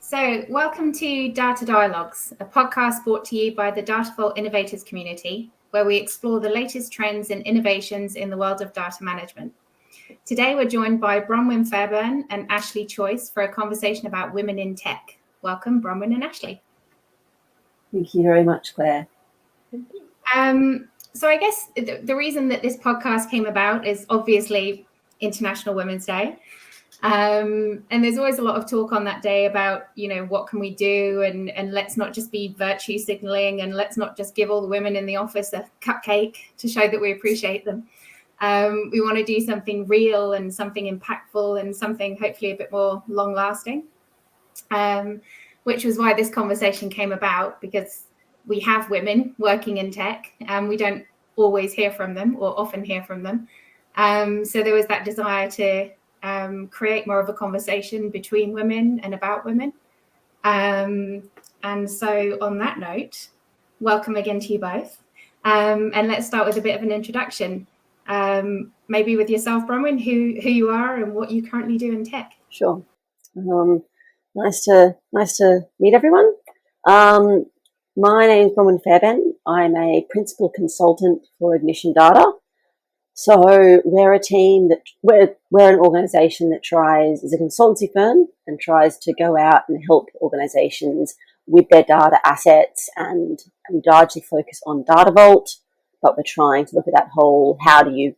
So, welcome to Data Dialogues, a podcast brought to you by the Data Vault Innovators community, where we explore the latest trends and innovations in the world of data management. Today, we're joined by Bronwen Fairbairn and Ashleigh Choice for a conversation about women in tech. Welcome, Bronwen and Ashleigh. Thank you very much, Claire. So I guess the reason that this podcast came about is obviously International Women's Day. And there's always a lot of talk on that day about, what can we do? And let's not just be virtue signaling, and let's not just give all the women in the office a cupcake to show that we appreciate them. We want to do something real and something impactful and something hopefully a bit more long lasting, which was why this conversation came about, because we have women working in tech and we don't always hear from them or often hear from them. So there was that desire to create more of a conversation between women and about women. And so on that note, welcome again to you both. And let's start with a bit of an introduction. Maybe with yourself, Bronwen, who you are and what you currently do in tech. Sure. Nice to meet everyone. My name is Bronwen Fairbairn. I'm a principal consultant for Ignition Data. So we're a team we're an organisation that is a consultancy firm and tries to go out and help organisations with their data assets, and we largely focus on Data Vault, but we're trying to look at that whole, how do you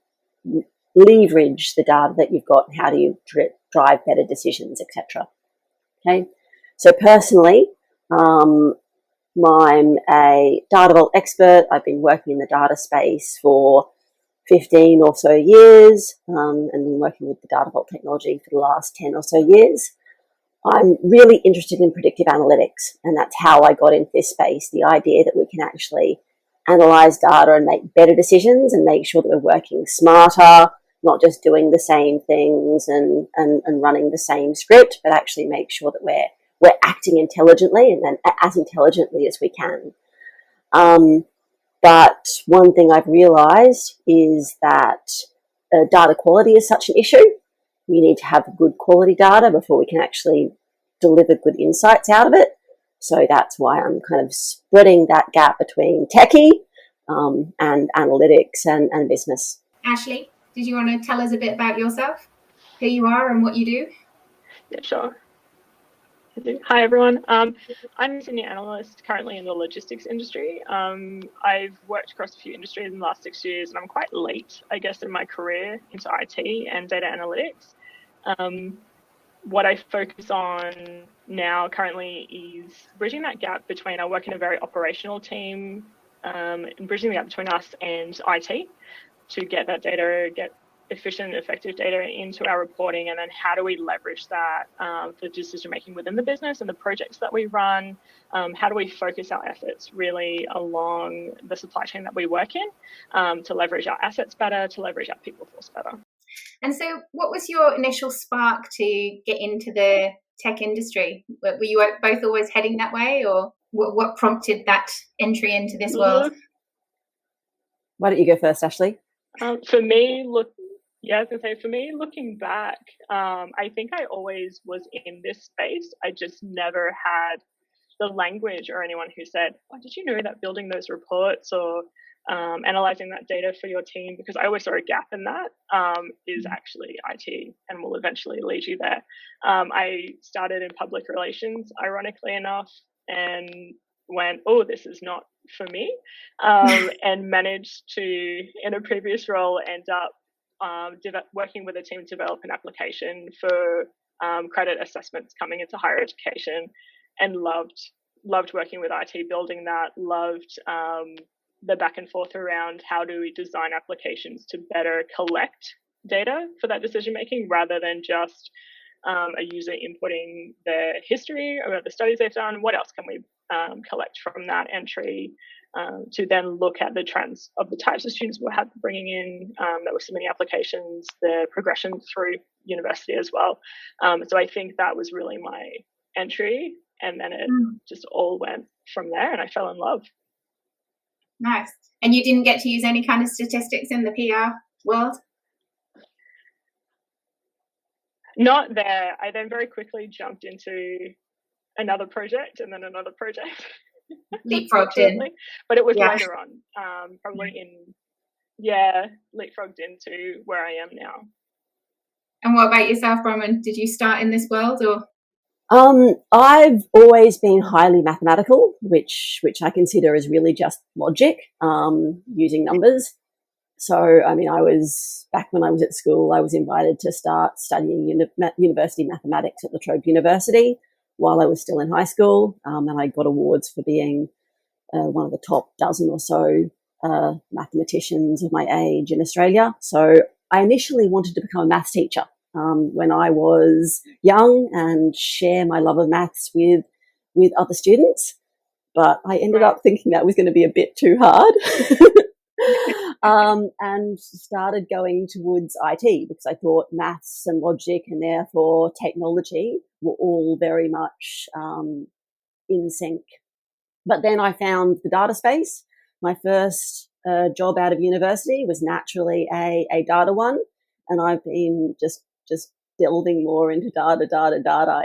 leverage the data that you've got and how do you drive better decisions, etc. Okay, so personally, I'm a Data Vault expert. I've been working in the data space for 15 or so years, and been working with the Data Vault technology for the last 10 or so years. I'm really interested in predictive analytics, and that's how I got into this space, the idea that we can actually analyze data and make better decisions and make sure that we're working smarter, not just doing the same things and running the same script, but actually make sure that we're acting intelligently and as intelligently as we can. But one thing I've realised is that data quality is such an issue. We need to have good quality data before we can actually deliver good insights out of it. So that's why I'm kind of spreading that gap between techie and analytics and business. Ashleigh, did you want to tell us a bit about yourself, who you are and what you do? Yeah, sure. Hi, everyone. I'm a senior analyst currently in the logistics industry. I've worked across a few industries in the last 6 years, and I'm quite late, I guess, in my career into IT and data analytics. What I focus on now currently is bridging that gap between, I work in a very operational team, and bridging the gap between us and IT to get that data, get efficient, effective data into our reporting, and then how do we leverage that for decision making within the business and the projects that we run. How do we focus our efforts really along the supply chain that we work in to leverage our assets better, to leverage our people force better. And so what was your initial spark to get into the tech industry? Were you both always heading that way, or what prompted that entry into this world? Why don't you go first, Ashleigh? For me, looking back, I think I always was in this space. I just never had the language or anyone who said, "Oh, did you know that building those reports or analyzing that data for your team?" Because I always saw a gap in that is actually IT and will eventually lead you there. I started in public relations, ironically enough, and went, "Oh, this is not for me," and managed to, in a previous role, end up working with a team to develop an application for credit assessments coming into higher education, and loved working with IT, building that, loved the back and forth around how do we design applications to better collect data for that decision making rather than just a user inputting their history about the studies they've done. What else can we collect from that entry to then look at the trends of the types of students we're bringing in that were submitting applications, the progression through university as well. So I think that was really my entry, and then it just all went from there, and I fell in love. Nice. And you didn't get to use any kind of statistics in the PR world? Not there. I then very quickly jumped into another project and then another project. Leapfrogged in. But it was later on, leapfrogged into where I am now. And what about yourself, Bronwen? Did you start in this world, or? I've always been highly mathematical, which I consider is really just logic, using numbers. So, I mean, back when I was at school, I was invited to start studying university mathematics at La Trobe University while I was still in high school, and I got awards for being one of the top dozen or so mathematicians of my age in Australia. So I initially wanted to become a maths teacher when I was young and share my love of maths with other students. But I ended up thinking that was going to be a bit too hard. And started going towards IT because I thought maths and logic and therefore technology were all very much in sync. But then I found the data space. My first job out of university was naturally a data one, and I've been just delving more into data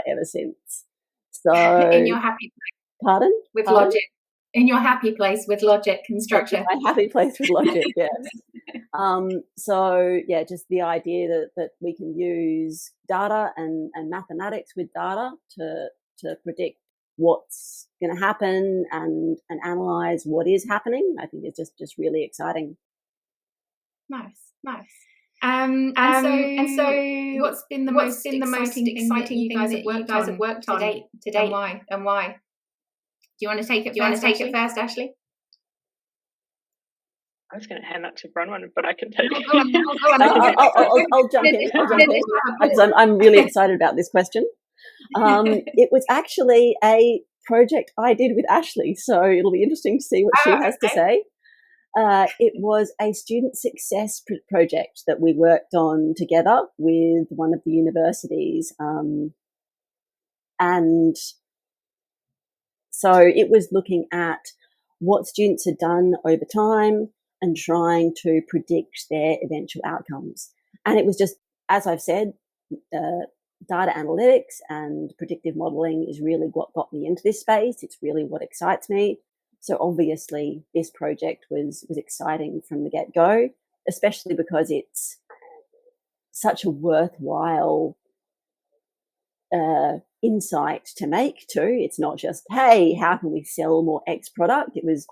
ever since. So, in your happy place. Pardon? Logic. In your happy place with logic and structure. My happy place with logic, yes. So, yeah, just the idea that we can use data and mathematics with data to predict what's going to happen and analyze what is happening, I think is just really exciting. Nice. And so what's been the most exciting thing that you guys have worked on to date and why? Do you want to take it first, Ashleigh? I was going to hand that to Bronwen, but I can take it. I'll jump in because I'm really excited about this question. It was actually a project I did with Ashleigh, so it'll be interesting to see what she has to say. It was a student success project that we worked on together with one of the universities, and so it was looking at what students had done over time and trying to predict their eventual outcomes. And it was just, as I've said, data analytics and predictive modelling is really what got me into this space. It's really what excites me. So obviously this project was exciting from the get-go, especially because it's such a worthwhile insight to make too. It's not just, hey, how can we sell more X product? It was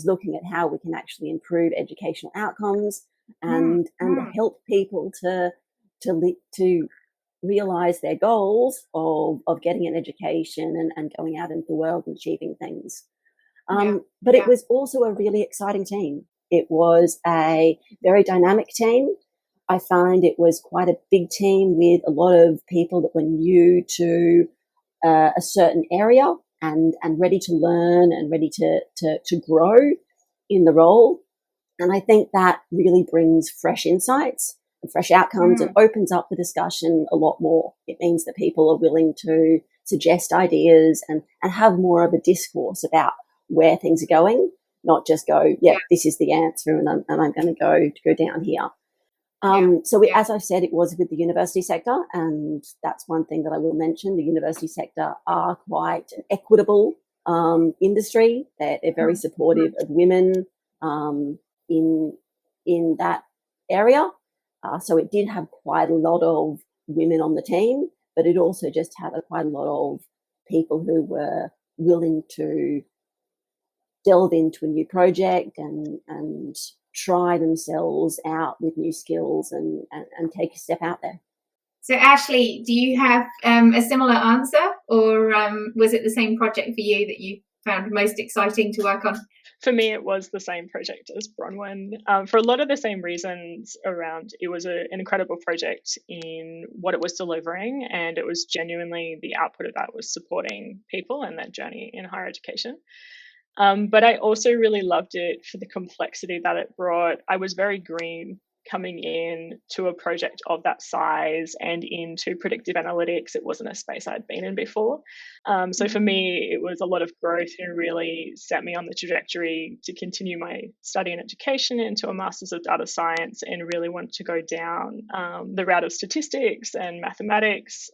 looking at how we can actually improve educational outcomes and help people to realize their goals of getting an education and going out into the world and achieving things. But it was also a really exciting team. It was a very dynamic team. I find it was quite a big team with a lot of people that were new to a certain area and ready to learn and ready to grow in the role. And I think that really brings fresh insights and fresh outcomes and opens up the discussion a lot more. It means that people are willing to suggest ideas and have more of a discourse about where things are going, not just go, this is the answer and I'm going to go down here. As I've said, it was with the university sector, and that's one thing that I will mention. The university sector are quite an equitable industry. They're very supportive of women in that area. So it did have quite a lot of women on the team, but it also just had quite a lot of people who were willing to delve into a new project and try themselves out with new skills and take a step out there. So Ashleigh, do you have a similar answer, or was it the same project for you that you found most exciting to work on? For me, it was the same project as Bronwen, for a lot of the same reasons around. It was an incredible project in what it was delivering, and it was genuinely the output of that was supporting people and their journey in higher education. But I also really loved it for the complexity that it brought. I was very green coming in to a project of that size and into predictive analytics. It wasn't a space I'd been in before. So for me, it was a lot of growth and really set me on the trajectory to continue my study and education into a Masters of Data Science, and really want to go down the route of statistics and mathematics,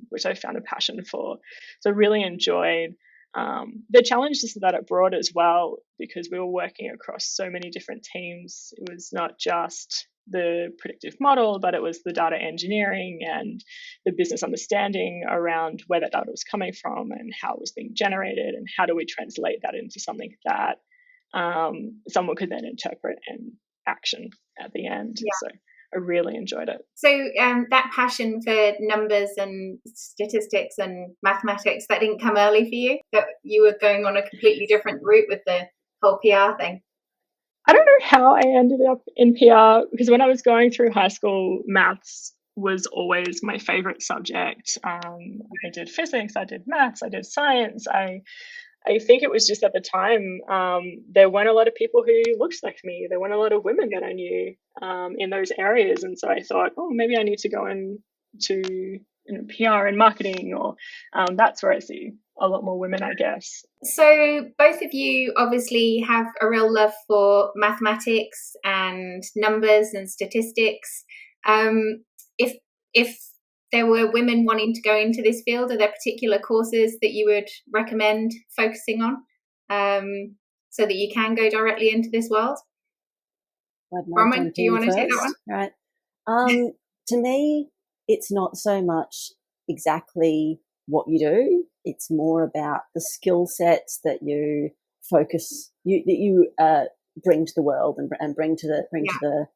which I found a passion for. So really enjoyed the challenges that it brought as well, because we were working across so many different teams. It was not just the predictive model, but it was the data engineering and the business understanding around where that data was coming from and how it was being generated, and how do we translate that into something that someone could then interpret and action at the end. So I really enjoyed it. So that passion for numbers and statistics and mathematics, that didn't come early for you? That you were going on a completely different route with the whole PR thing? I don't know how I ended up in PR, because when I was going through high school, maths was always my favorite subject. I did physics, I did maths, I did science. I think it was just at the time, there weren't a lot of people who looked like me. There weren't a lot of women that I knew in those areas. And so I thought, oh, maybe I need to go into PR and marketing, or that's where I see a lot more women, I guess. So both of you obviously have a real love for mathematics and numbers and statistics. If there were women wanting to go into this field, are there particular courses that you would recommend focusing on so that you can go directly into this world? Bronwen, do you want to take that one? Right. To me, it's not so much exactly what you do. It's more about the skill sets that you bring to the world and bring to the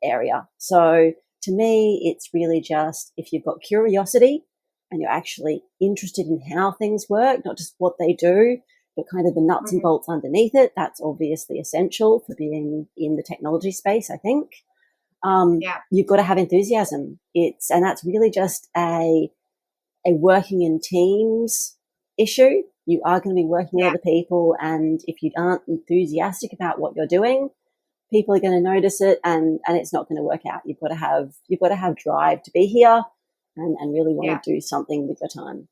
area. So to me, it's really just, if you've got curiosity and you're actually interested in how things work, not just what they do, but kind of the nuts and bolts underneath it, that's obviously essential for being in the technology space, I think. You've got to have enthusiasm. And that's really just a working in teams issue. You are going to be working with other people, and if you aren't enthusiastic about what you're doing, people are going to notice it, and it's not going to work out. You've got to have drive to be here and really want to do something with your time.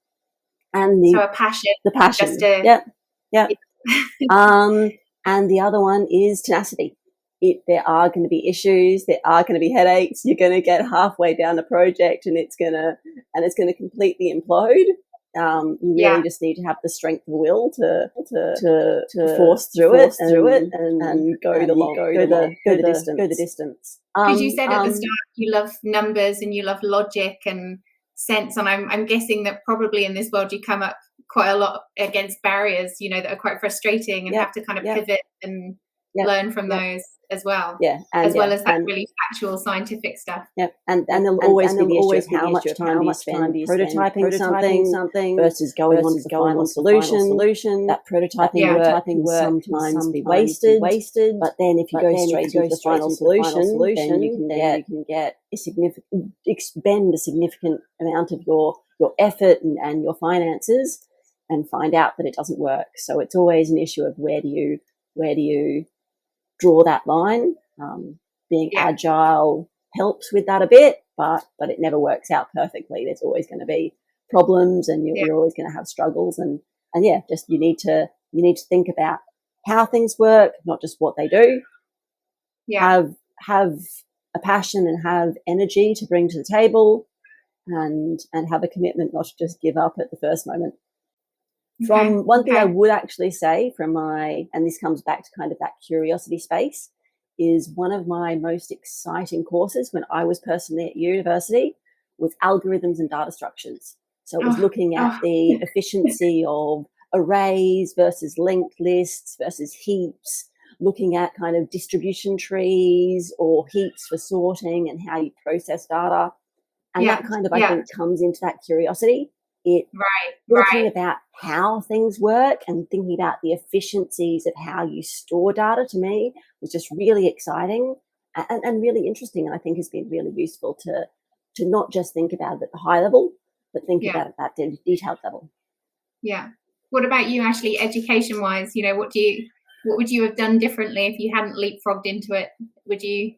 And so a passion. The passion. And the other one is tenacity. There are going to be issues, there are going to be headaches. You're going to get halfway down the project and it's going to completely implode. You really just need to have the strength of will to force through it and go the distance. Because you said at the start you love numbers and you love logic and sense, and I'm guessing that probably in this world you come up quite a lot against barriers, that are quite frustrating, and have to kind of pivot and learn from those as well. As well as that really factual scientific stuff. And there'll always be the issue of how much time do you spend prototyping something versus going on to the final solution. That prototyping work can sometimes be wasted. But then if you go straight to the final solution, then you can get expend a significant amount of your effort and your finances and find out that it doesn't work. So it's always an issue of where do you draw that line. Being agile helps with that a bit, but it never works out perfectly. There's always going to be problems, and you're always going to have struggles. And just you need to think about how things work, not just what they do. Have a passion and have energy to bring to the table, and have a commitment not to just give up at the first moment. From one thing I would actually say and this comes back to kind of that curiosity space, is one of my most exciting courses when I was personally at university was algorithms and data structures. So it was looking at the efficiency of arrays versus linked lists versus heaps, looking at kind of distribution trees or heaps for sorting and how you process data. And that kind of, I think, comes into that curiosity. Looking about how things work and thinking about the efficiencies of how you store data, to me, was just really exciting and really interesting, and I think has been really useful to not just think about it at the high level, but think about it at that detailed level. What about you, Ashleigh, education wise? What would you have done differently if you hadn't leapfrogged into it? Would you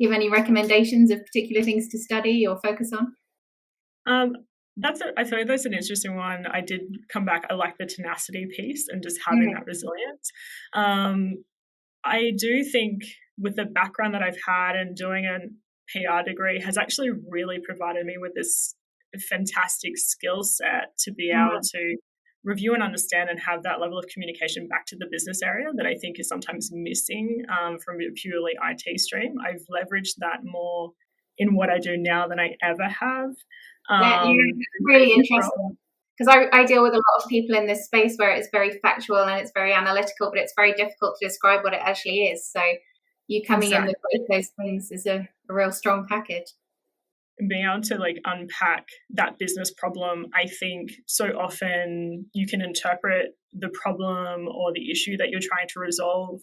you have any recommendations of particular things to study or focus on? I thought that's an interesting one. I did come back. I like the tenacity piece and just having that resilience. I do think with the background that I've had and doing a PR degree has actually really provided me with this fantastic skill set to be able to review and understand and have that level of communication back to the business area that I think is sometimes missing from a purely IT stream. I've leveraged that more in what I do now than I ever have. Really interesting, because I deal with a lot of people in this space where it's very factual and it's very analytical, but it's very difficult to describe what it actually is. So you coming in with both those things is a real strong package. And being able to unpack that business problem, I think so often you can interpret the problem or the issue that you're trying to resolve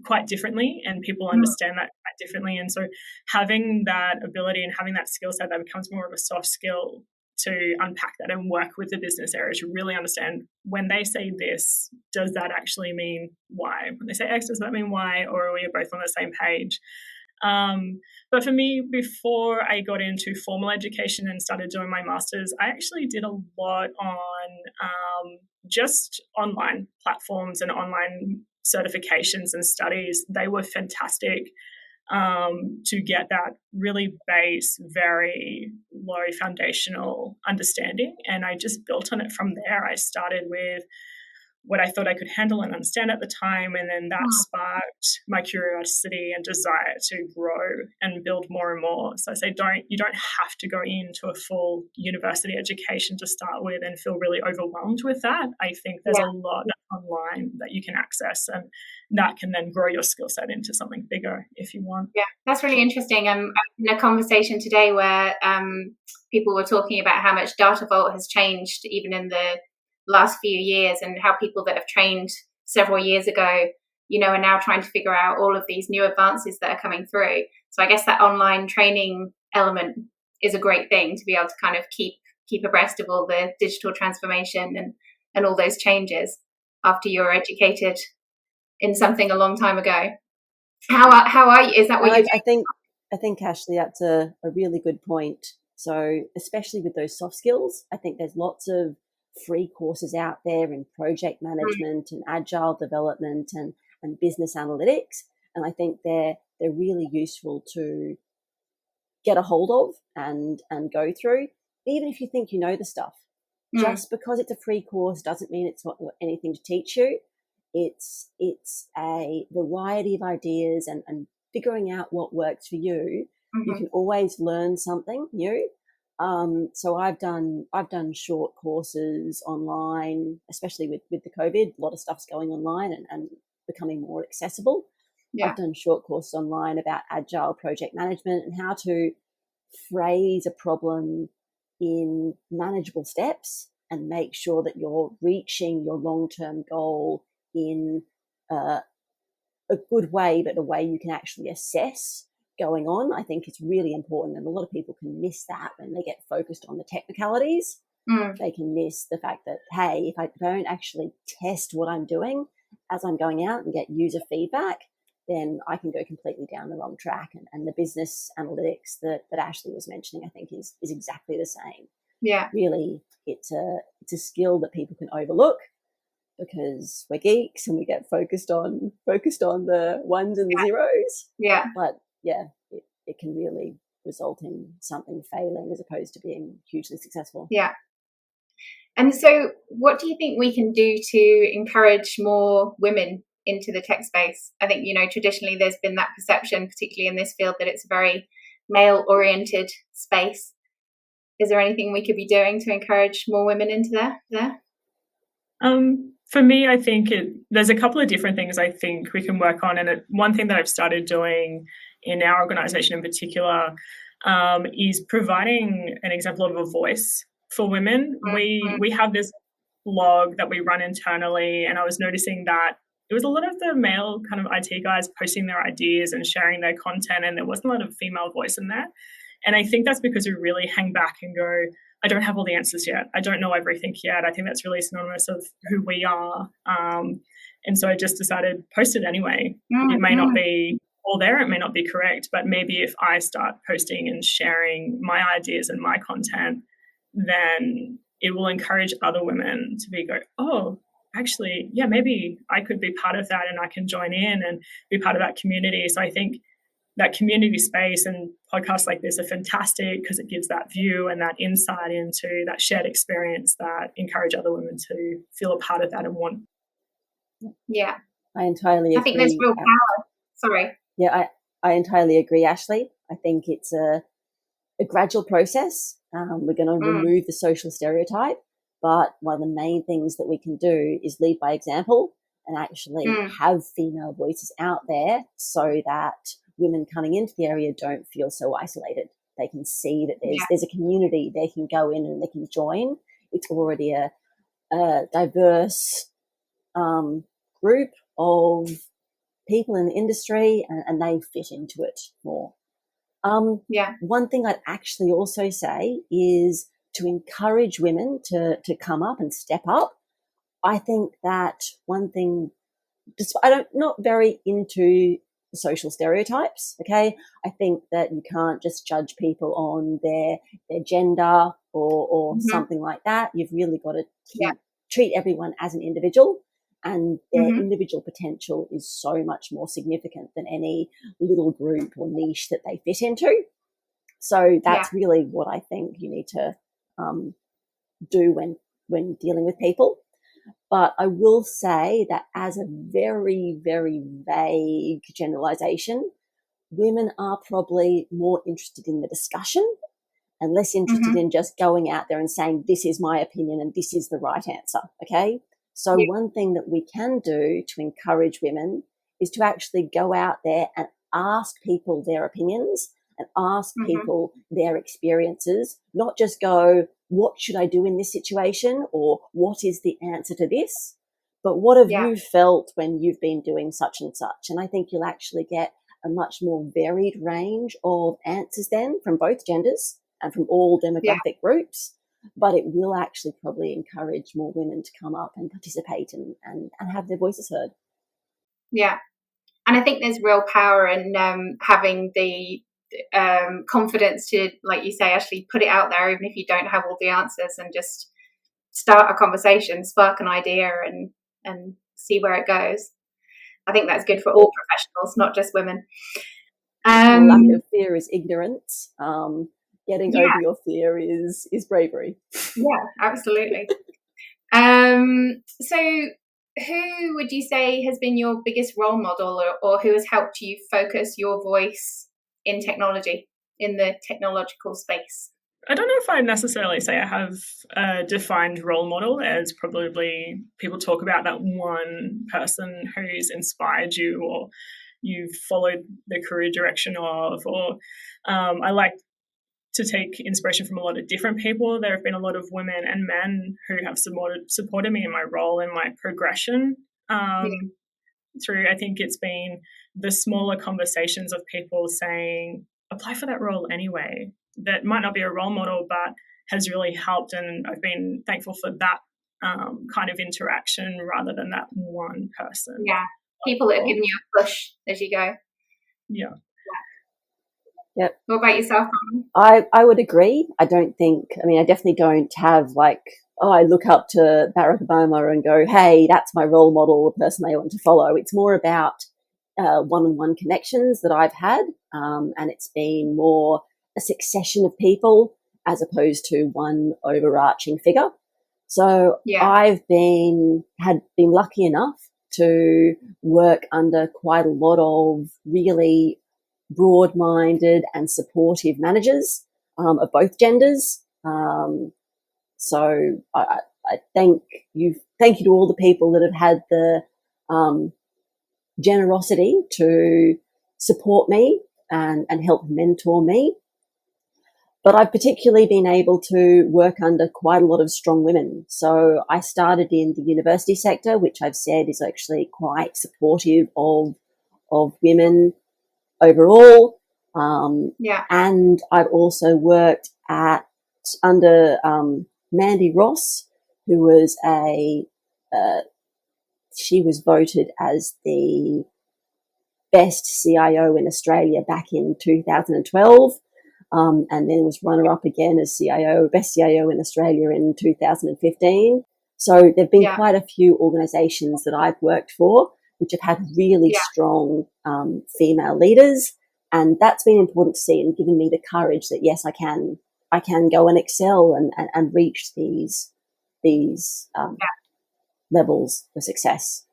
quite differently, and people understand that quite differently. And so having that ability and having that skill set that becomes more of a soft skill to unpack that and work with the business area to really understand when they say this, does that actually mean Y? When they say X, does that mean Y? Or are we both on the same page? But for me, before I got into formal education and started doing my master's, I actually did a lot on just online platforms and online certifications and studies. They were fantastic to get that really base, very low foundational understanding. And I just built on it from there. I started with what I thought I could handle and understand at the time, and then that sparked my curiosity and desire to grow and build more and more. So I say you don't have to go into a full university education to start with and feel really overwhelmed with that. I think there's a lot online that you can access, and that can then grow your skill set into something bigger if you want. Yeah, that's really interesting. I'm in a conversation today where people were talking about how much Data Vault has changed even in the last few years, and how people that have trained several years ago, are now trying to figure out all of these new advances that are coming through. So I guess that online training element is a great thing to be able to kind of keep abreast of all the digital transformation and all those changes after you're educated in something a long time ago. How are you? Is that what you think? I think Ashleigh, that's a really good point. So especially with those soft skills, I think there's lots of free courses out there in project management and agile development and business analytics, and I think they're really useful to get a hold of and go through, even if you think you know the stuff. Just because it's a free course doesn't mean it's not anything to teach you. It's a variety of ideas and figuring out what works for you. You can always learn something new. So I've done short courses online, especially with the COVID. A lot of stuff's going online and becoming more accessible. Yeah. I've done short courses online about agile project management and how to phrase a problem in manageable steps and make sure that you're reaching your long-term goal in a good way, but a way you can actually assess going on. I think it's really important, and a lot of people can miss that when they get focused on the technicalities. They can miss the fact that, hey, if I don't actually test what I'm doing as I'm going out and get user feedback, then I can go completely down the wrong track. And the business analytics that Ashleigh was mentioning, I think is exactly the same. Yeah, really, it's a skill that people can overlook because we're geeks and we get focused on the ones and the zeros. Yeah, but yeah, it can really result in something failing as opposed to being hugely successful. Yeah. And so what do you think we can do to encourage more women into the tech space? I think, traditionally there's been that perception, particularly in this field, that it's a very male-oriented space. Is there anything we could be doing to encourage more women into there? For me, I think there's a couple of different things I think we can work on. And one thing that I've started doing in our organisation in particular is providing an example of a voice for women. We have this blog that we run internally, and I was noticing that it was a lot of the male kind of IT guys posting their ideas and sharing their content, and there wasn't a lot of female voice in there. And I think that's because we really hang back and go, I don't have all the answers yet. I don't know everything yet. I think that's really synonymous of who we are. And so I just decided post it anyway. It may not be all there. It may not be correct, but maybe if I start posting and sharing my ideas and my content, then it will encourage other women to go, oh, actually, yeah, maybe I could be part of that and I can join in and be part of that community. So I think that community space and podcasts like this are fantastic because it gives that view and that insight into that shared experience that encourage other women to feel a part of that and want. Yeah. I entirely agree. I think there's real power. Sorry. Yeah, I entirely agree, Ashleigh. I think it's a gradual process. We're going to remove the social stereotype, but one of the main things that we can do is lead by example and actually have female voices out there so that women coming into the area don't feel so isolated. They can see that there's a community they can go in and they can join. It's already a diverse group of people in the industry and they fit into it more. One thing I'd actually also say is to encourage women to come up and step up. I think that one thing, not very into social stereotypes, okay? I think that you can't just judge people on their gender or something like that. You've really got to treat everyone as an individual, and their individual potential is so much more significant than any little group or niche that they fit into. So that's really what I think you need to do when dealing with people. But I will say that as a very, very vague generalization, women are probably more interested in the discussion and less interested in just going out there and saying, this is my opinion and this is the right answer, okay? So one thing that we can do to encourage women is to actually go out there and ask people their opinions and ask people their experiences, not just go, what should I do in this situation, or what is the answer to this, but what have you felt when you've been doing such and such? And I think you'll actually get a much more varied range of answers then from both genders and from all demographic groups, but it will actually probably encourage more women to come up and participate and have their voices heard. Yeah. And I think there's real power in having the confidence to, like you say, actually put it out there, even if you don't have all the answers, and just start a conversation, spark an idea and see where it goes. I think that's good for all professionals, not just women. Lack of fear is ignorance. Getting over your fear is bravery. Yeah, absolutely. So who would you say has been your biggest role model or who has helped you focus your voice in technology, in the technological space? I don't know if I necessarily say I have a defined role model. As probably people talk about that one person who's inspired you or you've followed the career direction of, or I like to take inspiration from a lot of different people. There have been a lot of women and men who have supported me in my role and my progression through, I think it's been the smaller conversations of people saying, apply for that role anyway. That might not be a role model, but has really helped. And I've been thankful for that kind of interaction rather than that one person. Yeah. People that have given you a push as you go. Yeah. Yep. What about yourself? I would agree. I definitely don't have I look up to Barack Obama and go, hey, that's my role model, the person I want to follow. It's more about one-on-one connections that I've had, and it's been more a succession of people as opposed to one overarching figure. So I've been lucky enough to work under quite a lot of really broad-minded and supportive managers of both genders. So I thank you to all the people that have had the generosity to support me and help mentor me. But I've particularly been able to work under quite a lot of strong women. So I started in the university sector, which I've said is actually quite supportive of women overall. And I've also worked under Mandy Ross, who was she was voted as the best CIO in Australia back in 2012. And then was runner-up again as best CIO in Australia in 2015. So there've been quite a few organisations that I've worked for which have had really strong female leaders, and that's been important to see and given me the courage that yes, I can go and excel and reach these levels of success.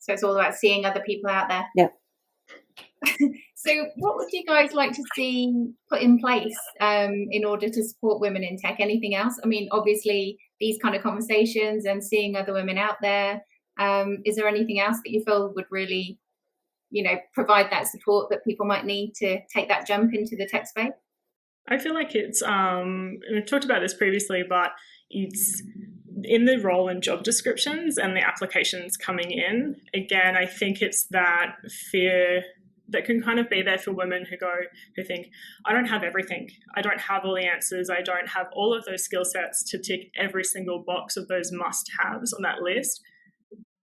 So it's all about seeing other people out there. Yeah. So what would you guys like to see put in place in order to support women in tech? Anything else? I mean, obviously these kind of conversations and seeing other women out there. Is there anything else that you feel would really, provide that support that people might need to take that jump into the tech space? I feel like it's, and we've talked about this previously, but it's in the role and job descriptions and the applications coming in. Again, I think it's that fear that can kind of be there for women who think, I don't have everything. I don't have all the answers. I don't have all of those skill sets to tick every single box of those must-haves on that list.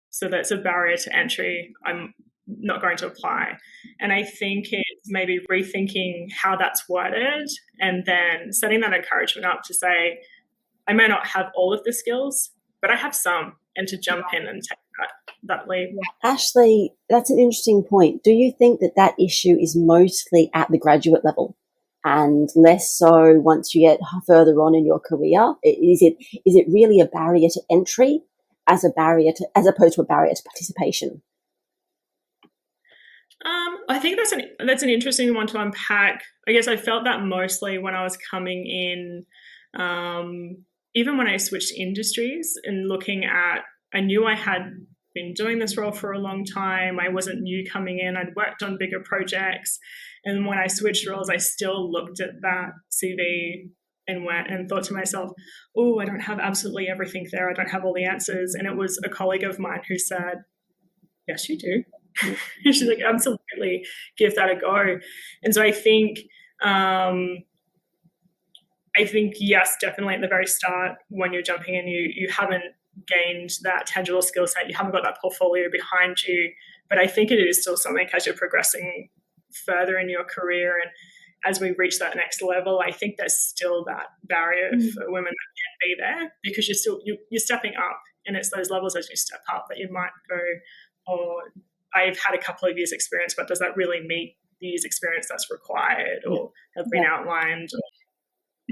So that's a barrier to entry. I'm not going to apply. And I think it's maybe rethinking how that's worded and then setting that encouragement up to say, I may not have all of the skills, but I have some, and to jump in and take that lead. Ashleigh, that's an interesting point. Do you think that issue is mostly at the graduate level and less so once you get further on in your career? Is it really a barrier to entry as opposed to a barrier to participation? I think that's an interesting one to unpack. I guess I felt that mostly when I was coming in, even when I switched industries and I knew I had been doing this role for a long time. I wasn't new coming in. I'd worked on bigger projects. And when I switched roles, I still looked at that CV and went and thought to myself, oh, I don't have absolutely everything there. I don't have all the answers. And it was a colleague of mine who said, yes, you do. She's like, absolutely, give that a go. And so I think, yes, definitely at the very start when you're jumping in, you haven't gained that tangible skill set. You haven't got that portfolio behind you. But I think it is still something as you're progressing further in your career and as we reach that next level, I think there's still that barrier for women that can't be there because you're stepping up, and it's those levels as you step up that you might go, oh, I've had a couple of years experience, but does that really meet the years experience that's required or have been outlined?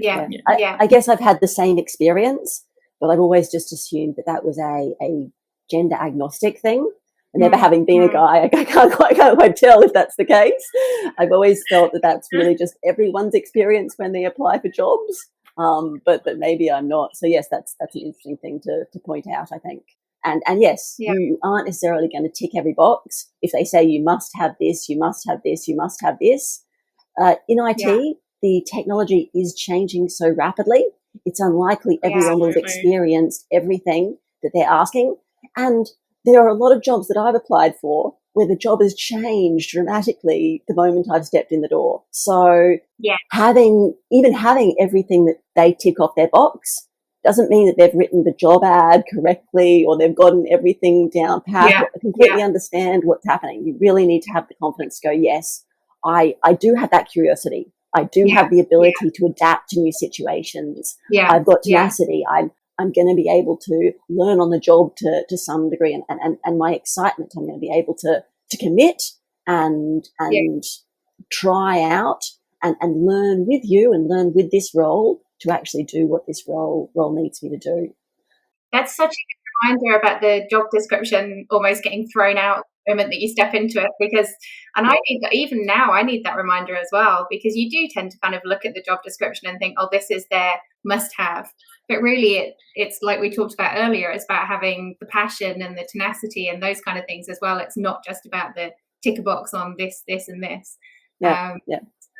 I guess I've had the same experience, but I've always just assumed that was a gender agnostic thing. And never having been a guy, I can't quite tell if that's the case. I've always felt that that's really just everyone's experience when they apply for jobs. But maybe I'm not. So yes, that's an interesting thing to point out, I think. And yes, you aren't necessarily going to tick every box. If they say you must have this, you must have this, you must have this. In IT, the technology is changing so rapidly. It's unlikely everyone will have experienced everything that they're asking. And there are a lot of jobs that I've applied for where the job has changed dramatically the moment I've stepped in the door. So having everything that they tick off their box doesn't mean that they've written the job ad correctly or they've gotten everything down pat, completely understand what's happening. You really need to have the confidence to go, yes, I do have that curiosity. I do have the ability to adapt to new situations. I've got tenacity. I'm going to be able to learn on the job to some degree, and my excitement, I'm going to be able to commit and try out and learn with you and learn with this role to actually do what this role needs me to do. That's such a good reminder about the job description almost getting thrown out the moment that you step into it, and I need that, even now I need that reminder as well, because you do tend to kind of look at the job description and think, oh, this is their must have. But really, it's like we talked about earlier, it's about having the passion and the tenacity and those kind of things as well. It's not just about the tick a box on this, and this. So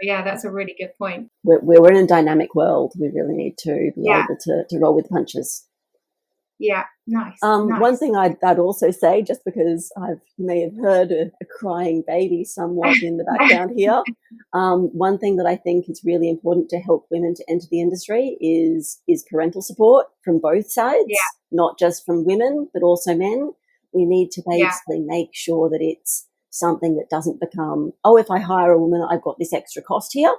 that's a really good point. We're in a dynamic world. We really need to be able to roll with punches. Yeah, nice. One thing I'd also say, just because you may have heard a crying baby somewhat in the background here, one thing that I think is really important to help women to enter the industry is parental support from both sides, not just from women, but also men. We need to basically make sure that it's something that doesn't become, oh, if I hire a woman, I've got this extra cost here.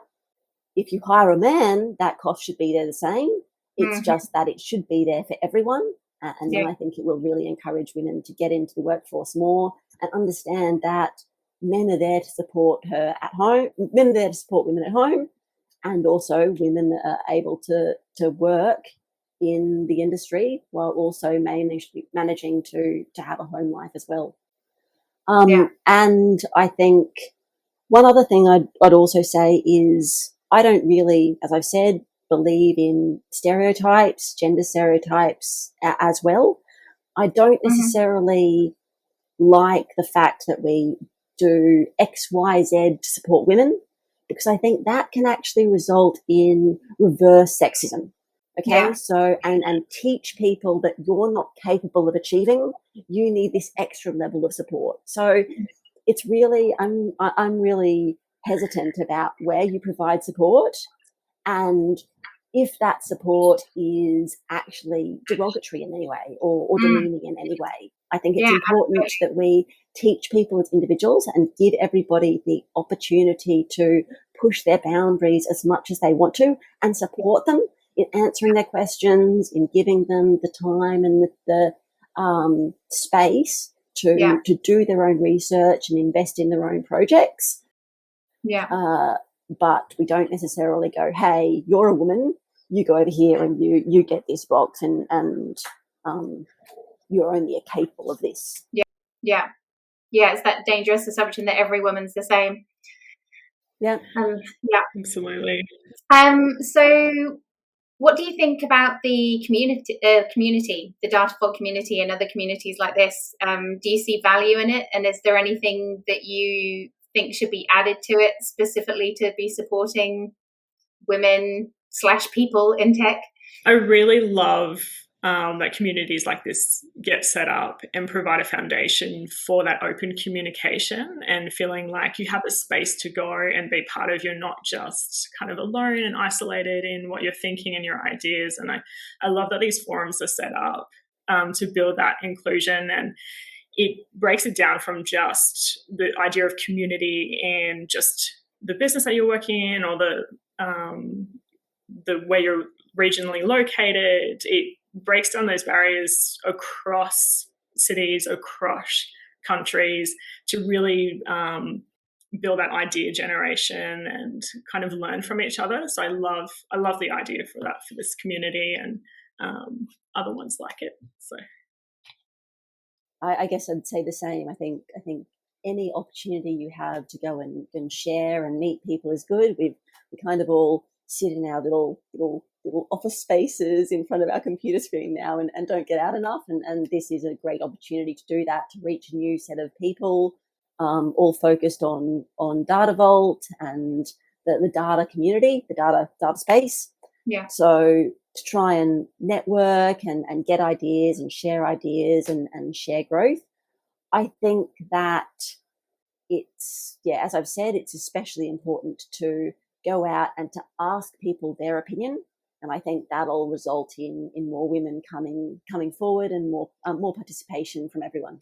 If you hire a man, that cost should be there the same. It's just that it should be there for everyone. And then I think it will really encourage women to get into the workforce more and understand that men are there to support her at home, men are there to support women at home, and also women that are able to work in the industry while also managing to have a home life as well. And I think one other thing I'd also say is I don't really, as I've said, believe in stereotypes, gender stereotypes as well. I don't necessarily like the fact that we do X, Y, Z to support women, because I think that can actually result in reverse sexism. Okay, so and teach people that you're not capable of achieving. You need this extra level of support. So it's really, I'm really hesitant about where you provide support, and if that support is actually derogatory in any way or demeaning in any way. I think it's important that we teach people as individuals and give everybody the opportunity to push their boundaries as much as they want to, and support them in answering their questions, in giving them the time and the space to do their own research and invest in their own projects. But we don't necessarily go, hey, you're a woman, you go over here and you get this box and you're only capable of this. It's that dangerous assumption that every woman's the same. Absolutely. So what do you think about the community, the Datafog community and other communities like this? Do you see value in it? And is there anything that you think should be added to it specifically to be supporting women / people in tech? I really love that communities like this get set up and provide a foundation for that open communication and feeling like you have a space to go and be part of. You're not just kind of alone and isolated in what you're thinking and your ideas. And I love that these forums are set up to build that inclusion, and it breaks it down from just the idea of community and just the business that you're working in or the way you're regionally located. It breaks down those barriers across cities, across countries, to really build that idea generation and kind of learn from each other. So I love the idea for this community and other ones like it. So I guess I'd say the same. I think any opportunity you have to go and share and meet people is good. We kind of all sit in our little office spaces in front of our computer screen now and don't get out enough. And this is a great opportunity to do that, to reach a new set of people, all focused on Data Vault and the data community, the data space. So to try and network and get ideas and share ideas and share growth. I think that it's, as I've said, it's especially important to go out and to ask people their opinion. And I think that'll result in more women coming forward and more participation from everyone.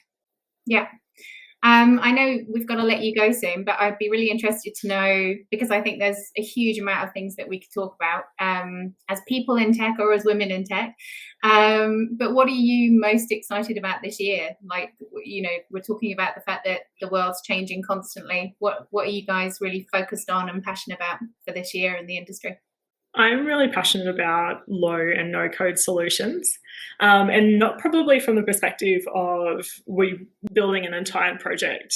I know we've got to let you go soon, but I'd be really interested to know, because I think there's a huge amount of things that we could talk about as people in tech or as women in tech. But what are you most excited about this year? Like, we're talking about the fact that the world's changing constantly. What are you guys really focused on and passionate about for this year in the industry? I'm really passionate about low and no code solutions, and not probably from the perspective of we building an entire project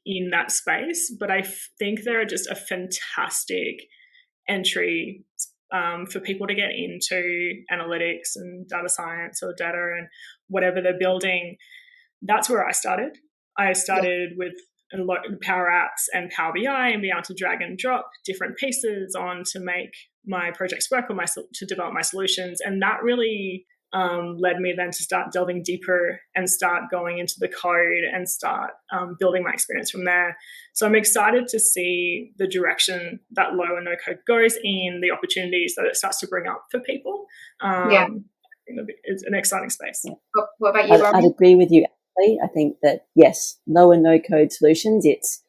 in that space, but I think they're just a fantastic entry for people to get into analytics and data science or data and whatever they're building. That's where I started. I started with Power Apps and Power BI and be able to drag and drop different pieces on to make my projects work or to develop my solutions. And that really led me then to start delving deeper and start going into the code and start building my experience from there. So I'm excited to see the direction that low and no code goes in, the opportunities that it starts to bring up for people. It's an exciting space. What about you, Rob? I'd agree with you. exactly. I think that, yes, low and no code solutions, it's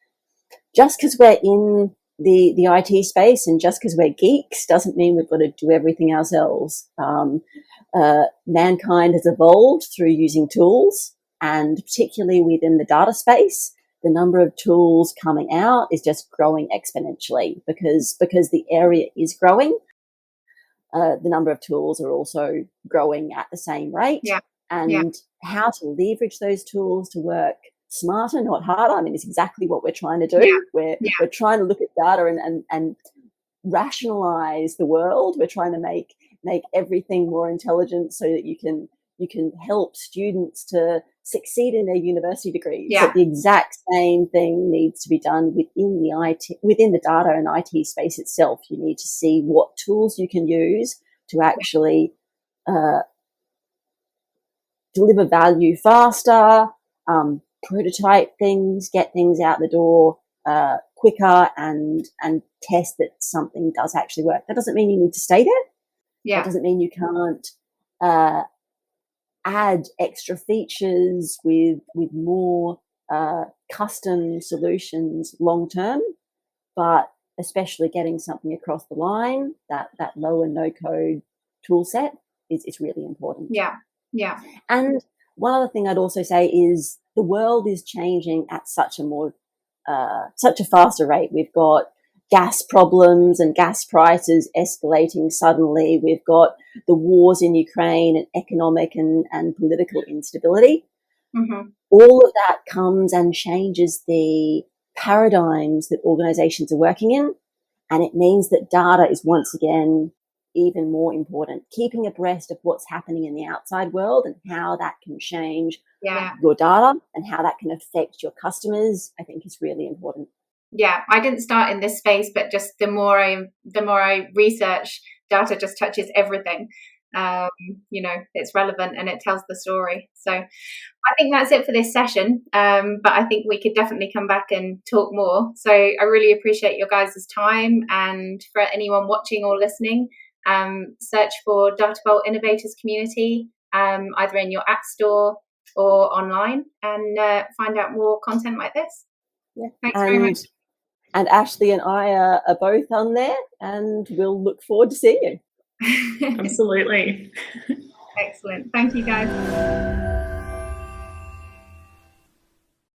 just because we're in the IT space and just because we're geeks doesn't mean we've got to do everything ourselves. Mankind has evolved through using tools, and particularly within the data space, the number of tools coming out is just growing exponentially because the area is growing. The number of tools are also growing at the same rate. Yeah. And how to leverage those tools to work smarter, not harder. I mean, it's exactly what we're trying to do. We're trying to look at data and rationalize the world. We're trying to make everything more intelligent so that you can help students to succeed in their university degrees. Yeah. But the exact same thing needs to be done within the data and IT space itself. You need to see what tools you can use to actually deliver value faster, prototype things, get things out the door quicker, and test that something does actually work. That doesn't mean you need to stay there. Yeah. That doesn't mean you can't add extra features with more custom solutions long term, but especially getting something across the line, that low and no code tool set is really important. Yeah. And one other thing I'd also say is the world is changing at such a faster rate. We've got gas problems and gas prices escalating suddenly. We've got the wars in Ukraine and economic and political instability. Mm-hmm. All of that comes and changes the paradigms that organizations are working in. And it means that data is once again even more important. Keeping abreast of what's happening in the outside world and how that can change your data and how that can affect your customers, I think is really important. Yeah, I didn't start in this space, but just the more I research, data just touches everything. It's relevant and it tells the story. So I think that's it for this session. But I think we could definitely come back and talk more. So I really appreciate your guys' time. And for anyone watching or listening, search for Data Vault Innovators Community, either in your app store or online, and find out more content like this. Yeah. Thanks very much. And Ashleigh and I are both on there, and we'll look forward to seeing you. Absolutely. Excellent. Thank you, guys.